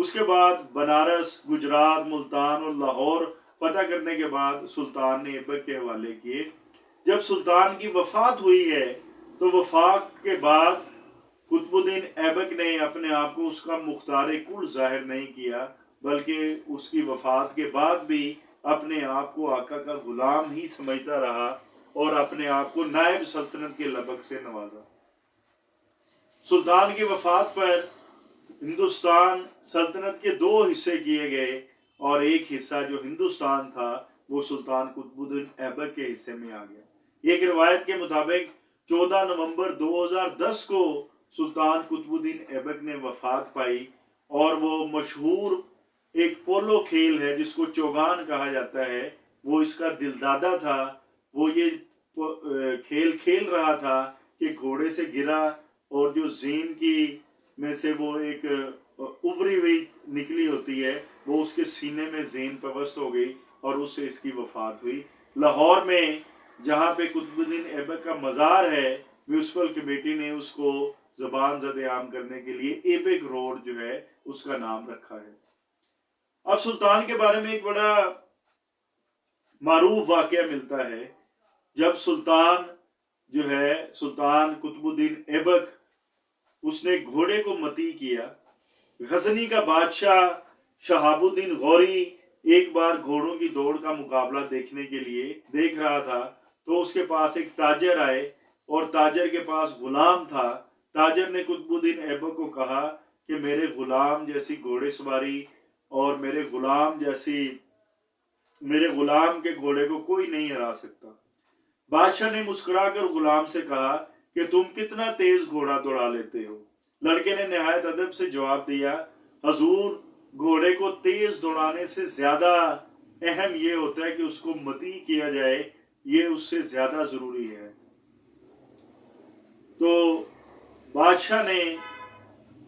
اس کے بعد بنارس، گجرات، ملتان اور لاہور فتح کرنے کے بعد سلطان نے ایبک کے حوالے کیے۔ جب سلطان کی وفات ہوئی ہے تو وفات کے بعد قطب الدین ایبک نے اپنے آپ کو اس کا مختار کل ظاہر نہیں کیا، بلکہ اس کی وفات کے بعد بھی اپنے آپ کو آقا کا غلام ہی سمجھتا رہا اور اپنے آپ کو نائب سلطنت کے لقب سے نوازا۔ سلطان کی وفات پر ہندوستان سلطنت کے 2 حصے کیے گئے اور ایک حصہ جو ہندوستان تھا وہ سلطان قطب الدین ایبک کے حصے میں آ گیا۔ ایک روایت کے مطابق 14 نومبر 2010 کو سلطان قطب الدین ایبک نے وفات پائی، اور وہ مشہور ایک پولو کھیل ہے جس کو چوگان کہا جاتا ہے، وہ اس کا دلدادہ تھا۔ وہ یہ کھیل کھیل رہا تھا کہ گھوڑے سے گرا اور جو زین کی میں سے وہ ایک ابری ہوئی نکلی ہوتی ہے وہ اس کے سینے میں زین پیوست ہو گئی اور اس سے اس کی وفات ہوئی۔ لاہور میں جہاں پہ قطب الدین ایبک کا مزار ہے، میونسپل کمیٹی نے اس کو زبان زد عام کرنے کے لیے ایبک روڈ جو ہے اس کا نام رکھا ہے۔ اب سلطان کے بارے میں ایک بڑا معروف واقعہ ملتا ہے۔ جب سلطان قطب الدین ایبک اس نے گھوڑے کو متی کیا، غزنی کا بادشاہ شہاب الدین غوری ایک بار گھوڑوں کی دوڑ کا مقابلہ دیکھنے کے لیے دیکھ رہا تھا تو اس کے پاس ایک تاجر آئے اور تاجر کے پاس غلام تھا۔ تاجر نے قطب الدین ایبک کو کہا کہ میرے غلام جیسی گھوڑے سواری اور میرے غلام کے گھوڑے کو کوئی نہیں ہرا سکتا۔ بادشاہ نے مسکرا کر غلام سے کہا کہ تم کتنا تیز گھوڑا دوڑا لیتے ہو۔ لڑکے نے نہایت ادب سے جواب دیا، حضور، گھوڑے کو تیز دوڑانے سے زیادہ اہم یہ ہوتا ہے کہ اس کو متی کیا جائے، یہ اس سے زیادہ ضروری ہے۔ تو بادشاہ نے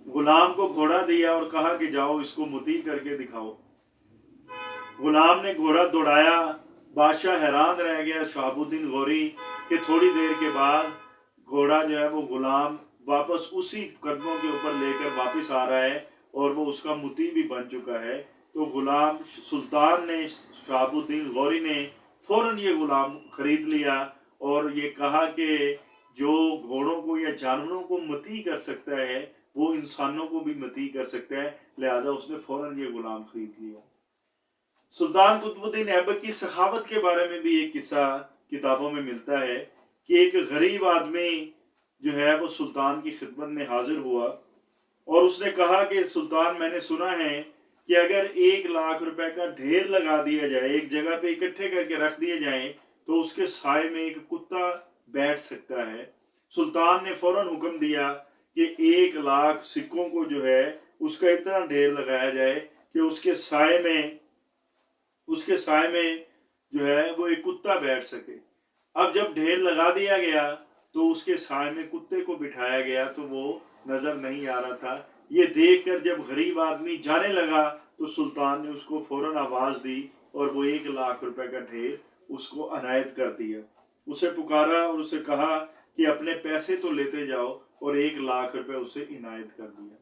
غلام کو گھوڑا دیا اور کہا کہ جاؤ اس کو متی کر کے دکھاؤ۔ غلام نے گھوڑا دوڑایا۔ بادشاہ حیران رہ گیا شہاب الدین غوری کہ تھوڑی دیر کے بعد گھوڑا جو ہے وہ غلام واپس اسی قدموں کے اوپر لے کر واپس آ رہا ہے اور وہ اس کا متی بھی بن چکا ہے۔ تو غلام سلطان نے شہاب الدین غوری نے فوراً یہ غلام خرید لیا اور یہ کہا کہ جو گھوڑوں کو یا جانوروں کو متی کر سکتا ہے وہ انسانوں کو بھی متی کر سکتا ہے، لہذا اس نے فوراً یہ غلام خرید لیا۔ سلطان قطب الدین ایبک کی سخاوت کے بارے میں بھی ایک قصہ کتابوں میں ملتا ہے کہ ایک غریب آدمی جو ہے وہ سلطان کی خدمت میں حاضر ہوا اور اس نے کہا کہ سلطان، میں نے سنا ہے کہ اگر 1,00,000 روپے کا ڈھیر لگا دیا جائے، ایک جگہ پہ اکٹھے کر کے رکھ دیے جائیں تو اس کے سائے میں ایک کتا بیٹھ سکتا ہے۔ سلطان نے فوراً حکم دیا کہ 1,00,000 سکوں کو جو ہے اس کا اتنا ڈھیر لگایا جائے کہ اس کے سائے میں جو ہے وہ ایک کتا بیٹھ سکے۔ اب جب ڈھیر لگا دیا گیا تو اس کے سائے میں کتے کو بٹھایا گیا تو وہ نظر نہیں آ رہا تھا۔ یہ دیکھ کر جب غریب آدمی جانے لگا تو سلطان نے اس کو فوراً آواز دی اور وہ 1,00,000 روپے کا ڈھیر اس کو عنایت کر دیا۔ اسے پکارا اور اسے کہا کہ اپنے پیسے تو لیتے جاؤ، اور 1,00,000 روپے اسے عنایت کر دیا۔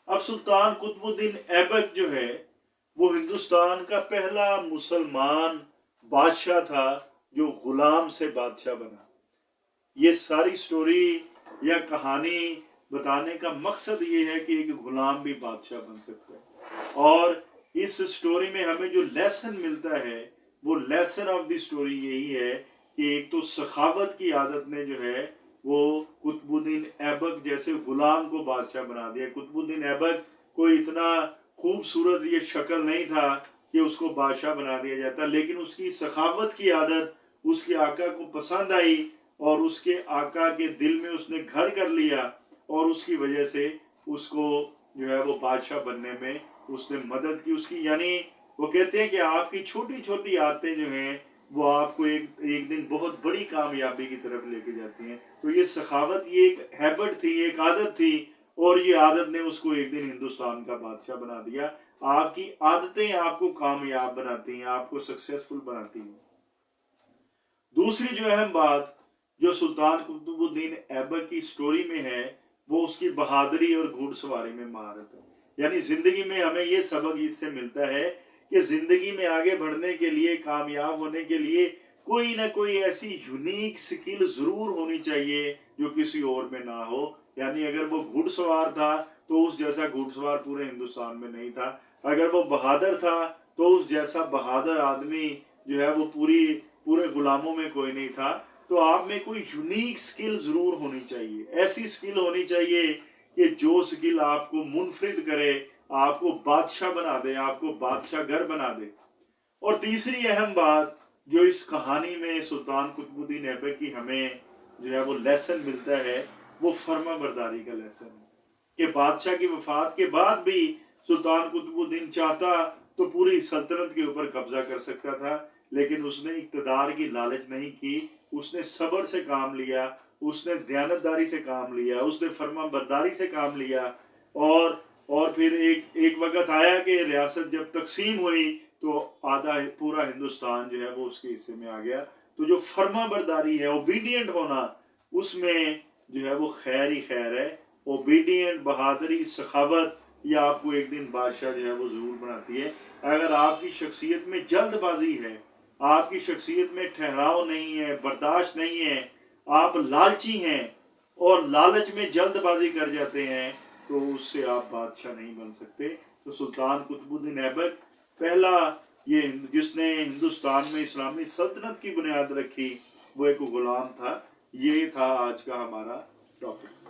اب سلطان قطب الدین ایبک جو ہے وہ ہندوستان کا پہلا مسلمان بادشاہ تھا جو غلام سے بادشاہ بنا۔ یہ ساری سٹوری یا کہانی بتانے کا مقصد یہ ہے کہ ایک غلام بھی بادشاہ بن سکتا ہے، اور اس سٹوری میں ہمیں جو لیسن ملتا ہے وہ لیسن آف دی سٹوری یہی ہے کہ ایک تو سخاوت کی عادت نے جو ہے وہ قطب الدین ایبک جیسے غلام کو بادشاہ بنا دیا۔ قطب الدین ایبک کوئی اتنا خوبصورت یہ شکل نہیں تھا کہ اس کو بادشاہ بنا دیا جاتا، لیکن اس کی سخاوت کی عادت اس کے آقا کو پسند آئی اور اس کے آقا کے دل میں اس نے گھر کر لیا، اور اس کی وجہ سے اس کو جو ہے وہ بادشاہ بننے میں اس نے مدد کی اس کی۔ یعنی وہ کہتے ہیں کہ آپ کی چھوٹی چھوٹی عادتیں جو ہیں وہ آپ کو ایک دن بہت بڑی کامیابی کی طرف لے کے جاتی ہیں۔ تو یہ سخاوت یہ ایک ہیبٹ تھی، ایک عادت تھی، اور یہ عادت نے اس کو ایک دن ہندوستان کا بادشاہ بنا دیا۔ آپ کی عادتیں آپ کو کامیاب بناتی ہیں، آپ کو سکسیسفل بناتی ہیں۔ دوسری جو اہم بات جو سلطان قطب الدین ایبک کی سٹوری میں ہے وہ اس کی بہادری اور گھوڑ سواری میں مہارت ہے۔ یعنی زندگی میں ہمیں یہ سبق اس سے ملتا ہے کہ زندگی میں آگے بڑھنے کے لیے، کامیاب ہونے کے لیے کوئی نہ کوئی ایسی یونیک سکل ضرور ہونی چاہیے جو کسی اور میں نہ ہو. یعنی اگر وہ گھڑ سوار تھا تو اس جیسا گھڑ سوار پورے ہندوستان میں نہیں تھا. اگر وہ بہادر تھا تو اس جیسا بہادر آدمی جو ہے وہ پورے غلاموں میں کوئی نہیں تھا. تو آپ میں کوئی یونیک سکل ضرور ہونی چاہیے. ایسی سکل ہونی چاہیے کہ جو سکل آپ کو منفرد کرے، آپ کو بادشاہ بنا دے، آپ کو بادشاہ گر بنا دے. اور تیسری اہم بات جو اس کہانی میں سلطان قطب الدین ایبک کی ہمیں جو ہے وہ لیسن ملتا ہے، وہ فرما برداری کا لیسن ہے کہ بادشاہ کی وفات کے بعد بھی سلطان قطب الدین چاہتا تو پوری سلطنت کے اوپر قبضہ کر سکتا تھا، لیکن اس نے اقتدار کی لالچ نہیں کی. اس نے صبر سے کام لیا، اس نے دیانتداری سے کام لیا، اس نے فرما برداری سے کام لیا. اور پھر ایک وقت آیا کہ ریاست جب تقسیم ہوئی تو آدھا پورا ہندوستان جو ہے وہ اس کے حصے میں آ گیا. تو جو فرما برداری ہے، اوبیڈینٹ ہونا، اس میں جو ہے وہ خیر ہی خیر ہے. اوبیڈینٹ، بہادری، سخاوت، یہ آپ کو ایک دن بادشاہ جو ہے وہ ضرور بناتی ہے. اگر آپ کی شخصیت میں جلد بازی ہے، آپ کی شخصیت میں ٹھہراؤ نہیں ہے، برداشت نہیں ہے، آپ لالچی ہیں اور لالچ میں جلد بازی کر جاتے ہیں، تو اس سے آپ بادشاہ نہیں بن سکتے. تو سلطان قطب الدین ایبک پہلا یہ جس نے ہندوستان میں اسلامی سلطنت کی بنیاد رکھی، وہ ایک غلام تھا. یہ تھا آج کا ہمارا ٹاپک.